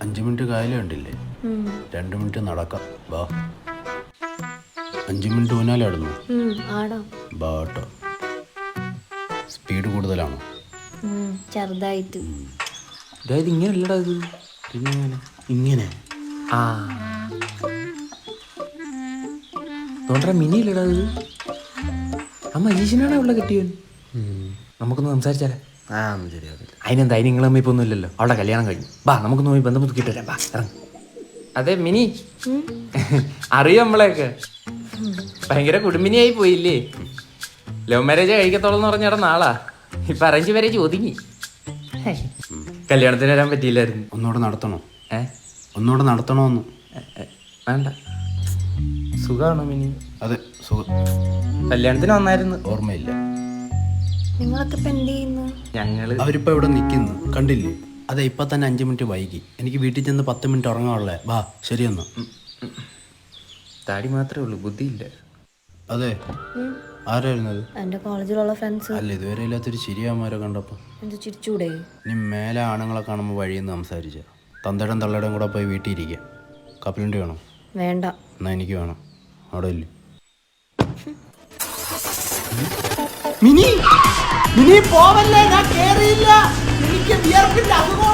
5 minute കായലും ഉണ്ടില്ലേ? 2 minute നടക്കാം. വാ. 5 മിനിറ്റ് ഊനാലാടുന്നു. ബാട്ടോ സ്പീഡ് കൂടുതലാണോ? ചെറുതായിട്ട്. അതായത് ഇങ്ങനെയല്ലടാ ഇത്. പിന്നെ ഇങ്ങനെ ആ തോണ്ടറ മിനി ഇല്ലടാ ഇത്. ആ മജീഷ്യനാണ് അവളെ കെട്ടിയവൻ. നമുക്കൊന്ന് സംസാരിച്ചാലേ? ശരിയാവില്ല. അതിനെന്താ, അതിന് നിങ്ങളെ ഇപ്പൊ ഒന്നുമില്ലല്ലോ. അവളുടെ കല്യാണം കഴിഞ്ഞു. ബാ നമുക്കൊന്ന് പോയി ബന്ധം പുതുക്കിയിട്ട് വരാം. ബാ ഇറങ്ങ്. അതെ മിനി, അറിയോ നമ്മളെയൊക്കെ? ഭയങ്കര കുടുംബിനിയായി പോയില്ലേ? ലവ് മാരേജ് കഴിക്കത്തോളെന്ന് പറഞ്ഞ നാളാ. ഇപ്പൊ അറേഞ്ച് മാരേജ് ഒതുങ്ങി. കല്യാണത്തിന് വരാൻ പറ്റിയില്ലായിരുന്നു. ഒന്നുകൂടെ നടത്തണോ? ഒന്നുകൂടെ നടത്തണോന്ന്? വേണ്ട. സുഖമാണോ മിനി? അതെ സുഖം. കല്യാണത്തിന് വന്നായിരുന്നു. ഓർമ്മയില്ല. നിങ്ങളൊക്കെ ഇപ്പൊ എന്ത് ചെയ്യുന്നു? ഞങ്ങള് അവരിപ്പോ ഇവിടെ നിൽക്കുന്നു കണ്ടില്ലേ? അതെ ഇപ്പൊ തന്നെ 5 മിനിറ്റ് വൈകി. എനിക്ക് വീട്ടിൽ ചെന്ന് 10 മിനിറ്റ് ഉറങ്ങാനുള്ളേ. വാ ശരിയെന്നാ. താടി മാത്രമേ ഉള്ളൂ, ബുദ്ധിയില്ല. അതെ ആരായിരുന്നത്? എന്റെ കോളേജിലുള്ള ഫ്രണ്ട്സ്. അല്ല ഇതുവരെ ഇല്ലാത്തൊരു ചിരിയാമാരെ കണ്ടപ്പോ. എന്ത് ചിരിച്ചൂടെ? ഇനി മേലെ ആണുങ്ങളെ കാണുമ്പോൾ വഴിയെന്ന് സംസാരിച്ച തന്തയുടെയും തള്ളയുടെയും കൂടെ പോയി വീട്ടിൽ ഇരിക്കുക. കപ്പലിൻ്റെ വേണം? വേണ്ട. എന്നാ എനിക്ക് വേണം. അവിടെ ഇല്ല. മിനി മിനി പോവല്ലേ, ഞാൻ കേറിയില്ല. എനിക്ക് വിയർപ്പില്ല അതുകൊണ്ട്